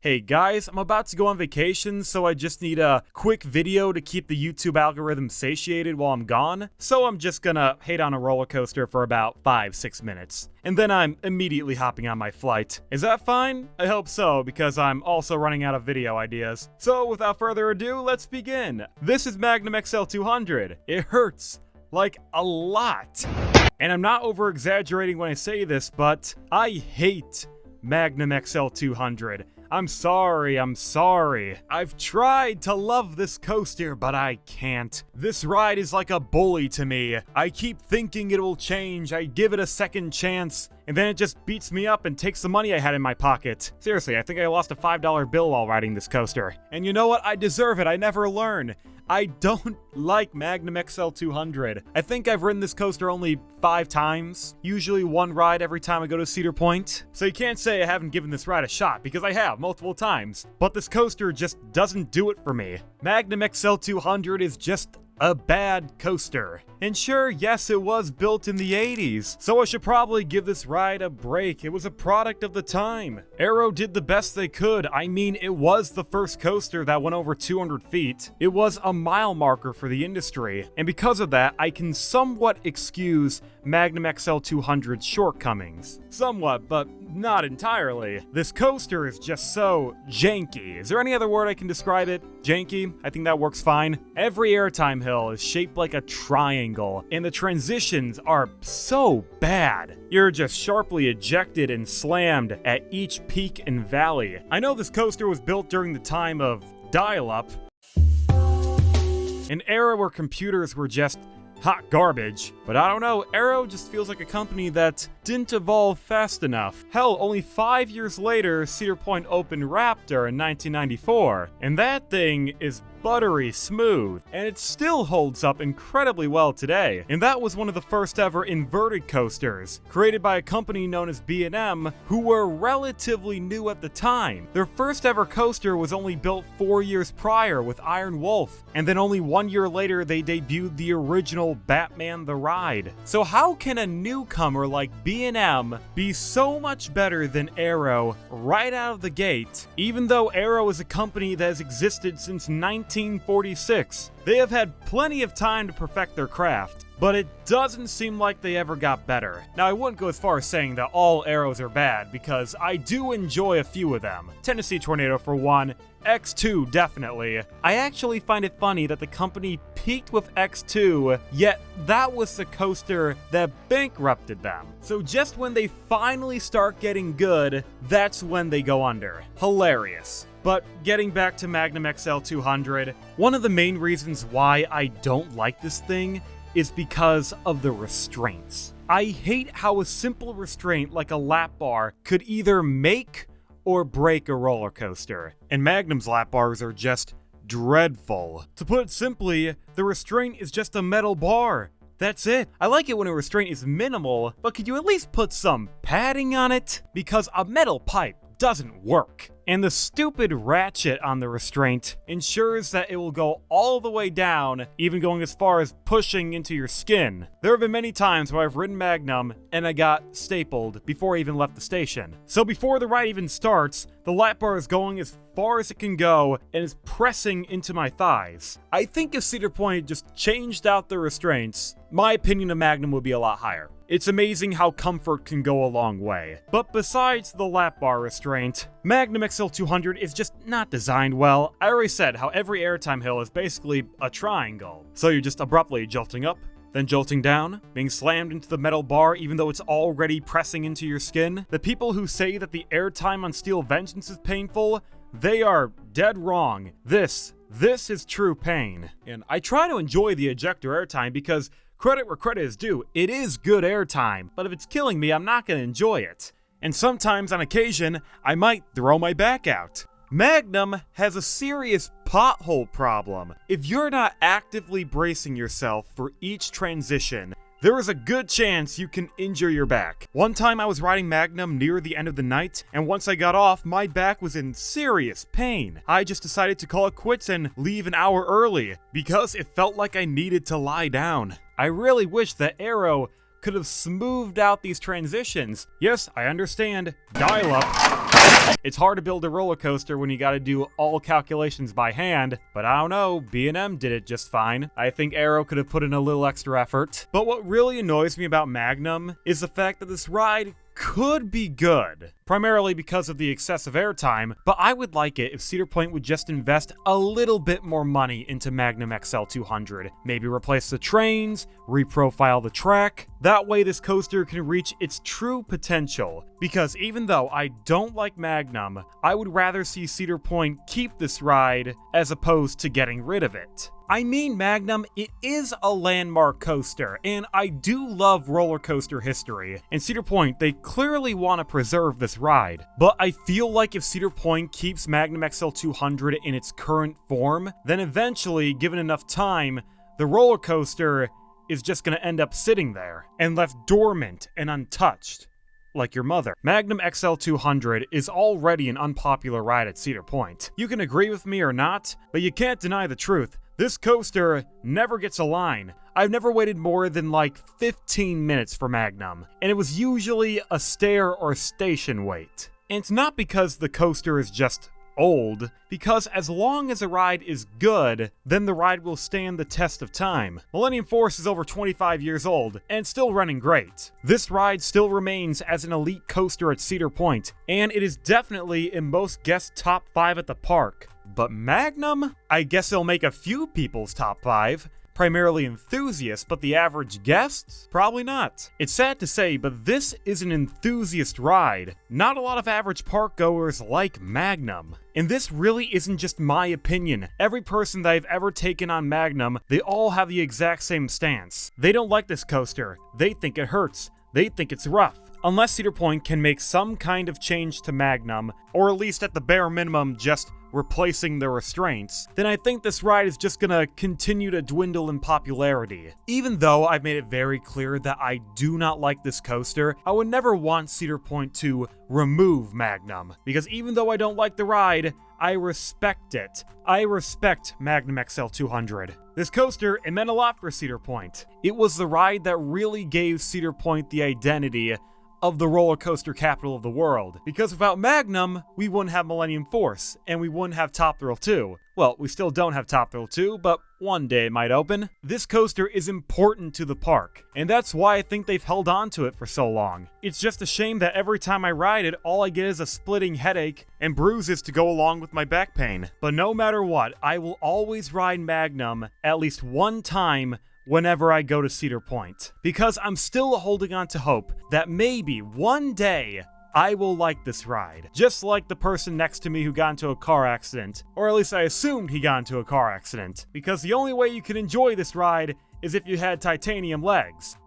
Hey guys, I'm about to go on vacation, so I just need a quick video to keep the YouTube algorithm satiated while I'm gone. So I'm just gonna hate on a roller coaster for about 5-6 minutes. And then I'm immediately hopping on my flight. Is that fine? I hope so, because I'm also running out of video ideas. So without further ado, let's begin. This is Magnum XL200. It hurts. Like, a lot. And I'm not over-exaggerating when I say this, but I hate Magnum XL200. I'm sorry. I've tried to love this coaster, but I can't. This ride is like a bully to me. I keep thinking it will change, I give it a second chance, and then it just beats me up and takes the money I had in my pocket. Seriously, I think I lost a $5 bill while riding this coaster. And you know what? I deserve it. I never learn. I don't like Magnum XL200. I think I've ridden this coaster only 5 times, usually one ride every time I go to Cedar Point. So you can't say I haven't given this ride a shot, because I have multiple times. But this coaster just doesn't do it for me. Magnum XL200 is just a bad coaster. And sure, yes, it was built in the 80s, so I should probably give this ride a break. It was a product of the time. Arrow did the best they could. I mean, it was the first coaster that went over 200 feet. It was a mile marker for the industry, and because of that, I can somewhat excuse Magnum XL200's shortcomings. Somewhat, but not entirely. This coaster is just so janky. Is there any other word I can describe it? Janky? I think that works fine. Every airtime hill is shaped like a triangle, and the transitions are so bad. You're just sharply ejected and slammed at each peak and valley. I know this coaster was built during the time of dial-up, an era where computers were just hot garbage. But I don't know, Arrow just feels like a company that didn't evolve fast enough. Hell, only 5 years later, Cedar Point opened Raptor in 1994, and that thing is buttery smooth, and it still holds up incredibly well today. And that was one of the first ever inverted coasters, created by a company known as B&M, who were relatively new at the time. Their first ever coaster was only built 4 years prior with Iron Wolf, and then only 1 year later they debuted the original Batman the Ride. So how can a newcomer like B&M be so much better than Arrow right out of the gate, even though Arrow is a company that has existed since 1946. They have had plenty of time to perfect their craft, but it doesn't seem like they ever got better. Now, I wouldn't go as far as saying that all Arrows are bad, because I do enjoy a few of them. Tennessee Tornado for one, X2 definitely. I actually find it funny that the company peaked with X2, yet that was the coaster that bankrupted them. So just when they finally start getting good, that's when they go under. Hilarious. But getting back to Magnum XL200, one of the main reasons why I don't like this thing is because of the restraints. I hate how a simple restraint like a lap bar could either make or break a roller coaster, and Magnum's lap bars are just dreadful. To put it simply, the restraint is just a metal bar. That's it. I like it when a restraint is minimal, but could you at least put some padding on it? Because a metal pipe doesn't work. And the stupid ratchet on the restraint ensures that it will go all the way down, even going as far as pushing into your skin. There have been many times where I've ridden Magnum and I got stapled before I even left the station. So before the ride even starts, the lap bar is going as far as it can go and is pressing into my thighs. I think if Cedar Point just changed out the restraints, my opinion of Magnum would be a lot higher. It's amazing how comfort can go a long way. But besides the lap bar restraint, Magnum XL200 is just not designed well. I already said how every airtime hill is basically a triangle. So you're just abruptly jolting up, then jolting down, being slammed into the metal bar even though it's already pressing into your skin. The people who say that the airtime on Steel Vengeance is painful, they are dead wrong. This is true pain. And I try to enjoy the ejector airtime because credit where credit is due, it is good airtime, but if it's killing me, I'm not going to enjoy it. And sometimes, on occasion, I might throw my back out. Magnum has a serious pothole problem. If you're not actively bracing yourself for each transition, there is a good chance you can injure your back. One time I was riding Magnum near the end of the night, and once I got off, my back was in serious pain. I just decided to call it quits and leave an hour early, because it felt like I needed to lie down. I really wish that Arrow could have smoothed out these transitions. Yes, I understand. Dial-up. It's hard to build a roller coaster when you gotta do all calculations by hand, but I don't know, B&M did it just fine. I think Arrow could have put in a little extra effort. But what really annoys me about Magnum is the fact that this ride could be good, primarily because of the excessive airtime, but I would like it if Cedar Point would just invest a little bit more money into Magnum XL 200. Maybe replace the trains, reprofile the track. That way this coaster can reach its true potential. Because even though I don't like Magnum, I would rather see Cedar Point keep this ride as opposed to getting rid of it. I mean, Magnum, it is a landmark coaster, and I do love roller coaster history. And Cedar Point, they clearly want to preserve this ride. But I feel like if Cedar Point keeps Magnum XL 200 in its current form, then eventually, given enough time, the roller coaster is just going to end up sitting there and left dormant and untouched. Like your mother. Magnum XL 200 is already an unpopular ride at Cedar Point. You can agree with me or not, but you can't deny the truth. This coaster never gets a line. I've never waited more than like 15 minutes for Magnum, and it was usually a stair or station wait. And it's not because the coaster is just old, because as long as a ride is good, then the ride will stand the test of time. Millennium Force is over 25 years old, and still running great. This ride still remains as an elite coaster at Cedar Point, and it is definitely in most guests' top 5 at the park. But Magnum? I guess it'll make a few people's top 5. Primarily enthusiasts, but the average guest? Probably not. It's sad to say, but this is an enthusiast ride. Not a lot of average park goers like Magnum. And this really isn't just my opinion. Every person that I've ever taken on Magnum, they all have the exact same stance. They don't like this coaster. They think it hurts. They think it's rough. Unless Cedar Point can make some kind of change to Magnum, or at least at the bare minimum just replacing the Restraints, then I think this ride is just gonna continue to dwindle in popularity. Even though I've made it very clear that I do not like this coaster, I would never want Cedar Point to remove Magnum, because even though I don't like the ride, I respect it. I respect Magnum XL 200. This coaster, it meant a lot for Cedar Point. It was the ride that really gave Cedar Point the identity of the roller coaster capital of the world. Because without Magnum, we wouldn't have Millennium Force, and we wouldn't have Top Thrill 2. Well, we still don't have Top Thrill 2, but one day it might open. This coaster is important to the park, and that's why I think they've held on to it for so long. It's just a shame that every time I ride it, all I get is a splitting headache and bruises to go along with my back pain. But no matter what, I will always ride Magnum at least one time whenever I go to Cedar Point, because I'm still holding on to hope that maybe one day I will like this ride, just like the person next to me who got into a car accident, or at least I assumed he got into a car accident, because the only way you can enjoy this ride is if you had titanium legs.